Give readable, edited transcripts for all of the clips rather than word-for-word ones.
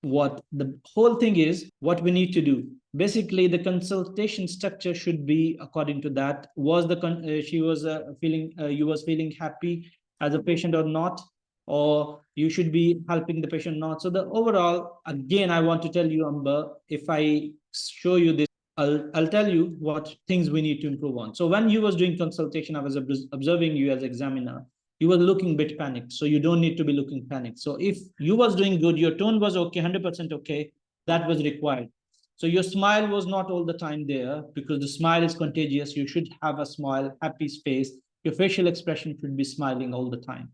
what the whole thing is, what we need to do. Basically, the consultation structure should be according to that. Was the she was feeling you was feeling happy as a patient or not, or you should be helping the patient not. So the overall, again, I want to tell you, Amber, if I show you this, I'll tell you what things we need to improve on. So when you was doing consultation, I was observing you as examiner. You were looking a bit panicked, so you don't need to be looking panicked. So if you was doing good, your tone was okay, 100% okay, that was required. So your smile was not all the time there, because the smile is contagious. You should have a smile, happy face. Your facial expression should be smiling all the time.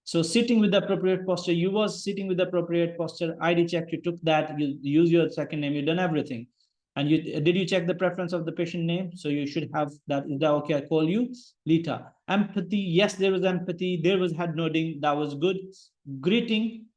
So sitting with the appropriate posture, you was sitting with the appropriate posture, ID check, you took that, you use your second name, you done everything. And you did you check the preference of the patient name? So you should have that. Is that okay? I call you Lita. Empathy, yes, there was empathy. There was head nodding. That was good. Greeting,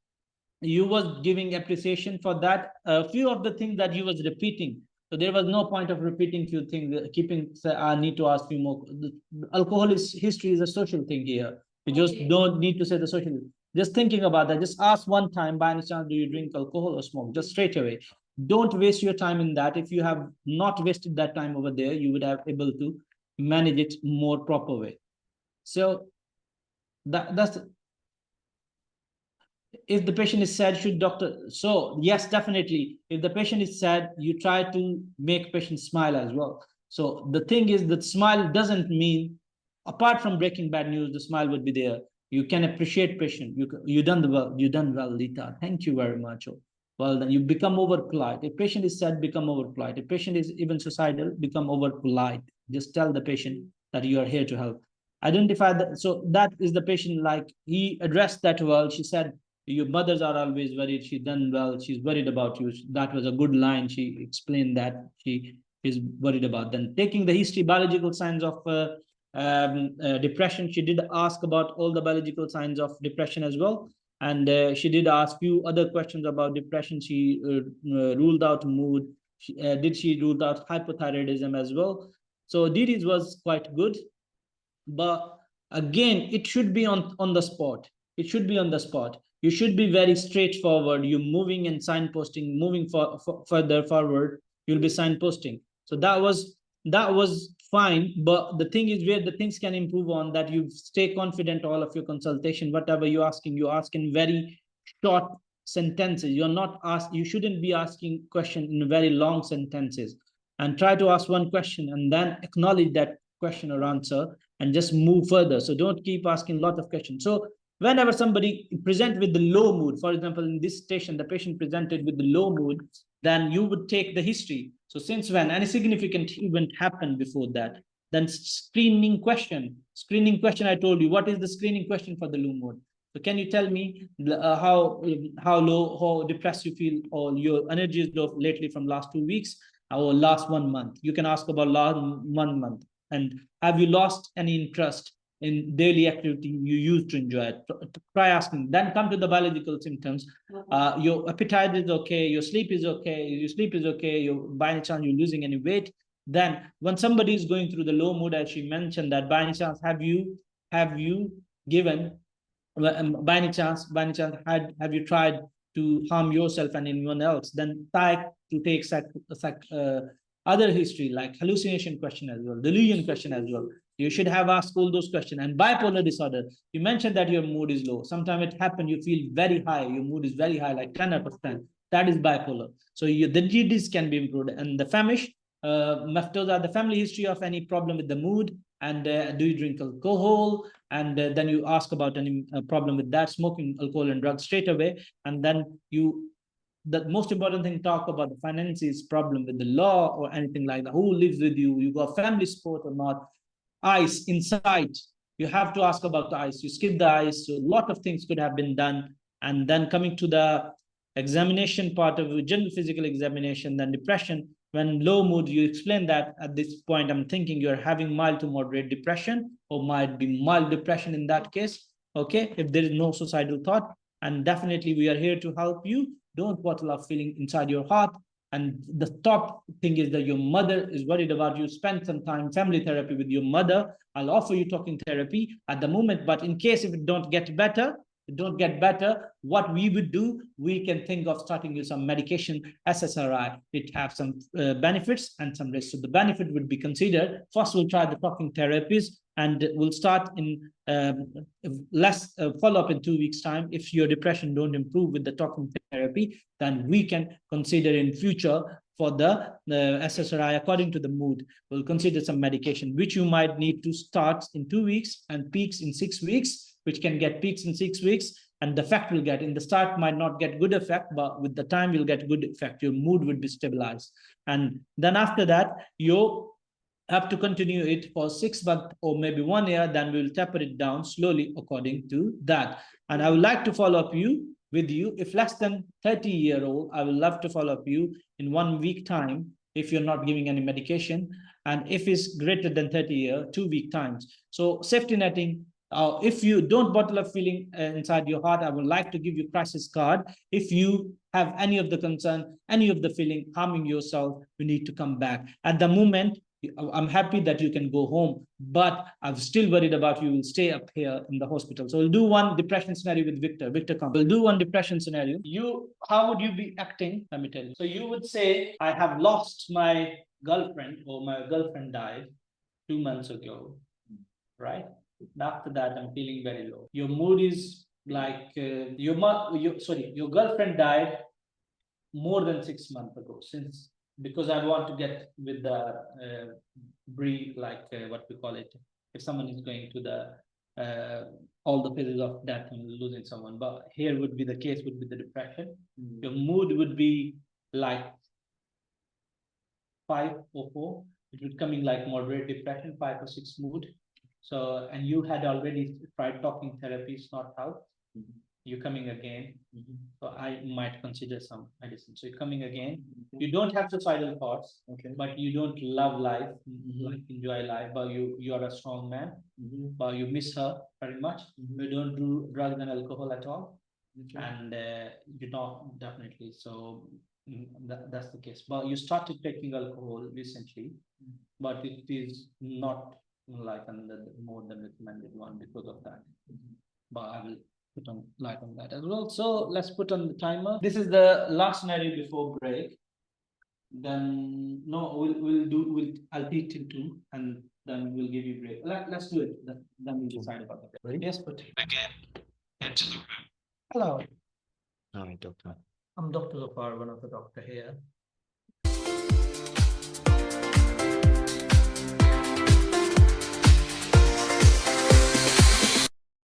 you was giving appreciation for that. A few of the things that you was repeating. So there was no point of repeating few things. Keeping, I need to ask you more. The alcohol is history is a social thing here. You just don't need to say the social. Just thinking about that. Just ask one time, by any chance, do you drink alcohol or smoke? Just straight away. Don't waste your time in that. If you have not wasted that time over there, you would have able to manage it more proper way. So that's if the patient is sad, should doctor. So yes, definitely, if the patient is sad, you try to make patient smile as well. So the thing is that smile doesn't mean, apart from breaking bad news, the smile would be there. You can appreciate patient. You done well, Lita, thank you very much. Well, then you become over polite. If patient is sad, become over polite. If patient is even suicidal, become over polite. Just tell the patient that you are here to help. Identify that. So that is the patient, like he addressed that well. She said, your mothers are always worried. She done well. She's worried about you. That was a good line. She explained that she is worried about. Then taking the history, biological signs of depression. She did ask about all the biological signs of depression as well. And she did ask few other questions about depression. She ruled out mood. Did she ruled out hypothyroidism as well? So DDs was quite good, but again, it should be on the spot. It should be on the spot. You should be very straightforward. You're moving and signposting, moving further forward, you'll be signposting. So that was fine, but the thing is where the things can improve on, that you stay confident all of your consultation, whatever you ask in very short sentences. You're not asked, you shouldn't be asking question in very long sentences, and try to ask one question and then acknowledge that question or answer and just move further. So don't keep asking a lot of questions. So whenever somebody present with the low mood, for example, in this station, the patient presented with the low mood, then you would take the history. So since when any significant event happened before that, then screening question, I told you, what is the screening question for the low mood? So can you tell me how low, how depressed you feel, or your energy is low lately from last 2 weeks or last 1 month? You can ask about last 1 month. And have you lost any interest in daily activity you used to enjoy it? Try asking. Then come to the biological symptoms. Your appetite is okay, your sleep is okay, your by any chance you're losing any weight. Then when somebody is going through the low mood, as she mentioned, that by any chance have you given, by any chance have you tried to harm yourself and anyone else? Then try to take other history, like hallucination question as well, delusion question as well. You should have asked all those questions. And bipolar disorder, you mentioned that your mood is low. Sometimes it happens, you feel very high, your mood is very high, like 10 out of 10. That is bipolar. So the GDs can be improved. And the famish, those are the family history of any problem with the mood. And do you drink alcohol? And then you ask about any problem with that, smoking, alcohol, and drugs straight away. And then the most important thing, talk about the finances problem with the law or anything like that. Who lives with you? You got family support or not? Ice inside, you have to ask about the ice. You skip the ice. So a lot of things could have been done. And then coming to the examination part of general physical examination, then depression. When low mood, you explain that at this point, I'm thinking you're having mild to moderate depression, or might be mild depression in that case. Okay, if there is no suicidal thought, and definitely we are here to help you. Don't bottle up feeling inside your heart. And the top thing is that your mother is worried about you. Spend some time family therapy with your mother. I'll offer you talking therapy at the moment, but in case if it don't get better, you don't get better, what we would do, we can think of starting you some medication, SSRI. It have some benefits and some risks. So the benefit would be considered. First, we'll try the talking therapies, and we'll start in less follow-up in 2 weeks' time. If your depression don't improve with the talking therapy, then we can consider in future for the SSRI according to the mood. We'll consider some medication, which you might need to start in 2 weeks and peaks in 6 weeks, which can get peaks in 6 weeks. And the effect will get in the start might not get good effect, but with the time you'll get good effect. Your mood would be stabilized. And then after that, you have to continue it for 6 months or maybe 1 year, then we will taper it down slowly according to that. And I would like to follow up with you. If less than 30-year-old, I will love to follow up you in 1 week time if you're not giving any medication. And if it's greater than 30-year, 2 week times. So safety netting, if you don't bottle up feeling inside your heart, I would like to give you crisis card. If you have any of the concern, any of the feeling harming yourself, you need to come back. At the moment, I'm happy that you can go home, but I'm still worried about you will stay up here in the hospital. So we'll do one depression scenario with Victor. Victor, come. We'll do one depression scenario. How would you be acting? Let me tell you. So you would say, I have lost my girlfriend, or my girlfriend died 2 months ago, right? After that, I'm feeling very low. Your mood is like your girlfriend died more than 6 months ago, since because I want to get with the brief, like what we call it, if someone is going to the all the phases of death and losing someone. But here would be the case would be the depression. Your mood would be like 5 or 4. It would coming like moderate depression, 5 or 6 mood. So, and you had already tried talking therapy, it's not out. You're coming again. So I might consider some medicine. So you're coming again. You don't have suicidal thoughts, but you don't love life, like enjoy life, but you are a strong man, but you miss her very much. You don't do drugs and alcohol at all. And you don't definitely. So that's the case. But you started taking alcohol recently, but it is not like under more than recommended one because of that. But I will put on light on that as well. So let's put on the timer. This is the last scenario before break. Then no, I'll teach till 2, and then we'll give you break. Let's do it. Then we'll decide about the break. Yes, but again, into the room. Hello. Hi, doctor. I'm Dr. Zafar, one of the doctor here.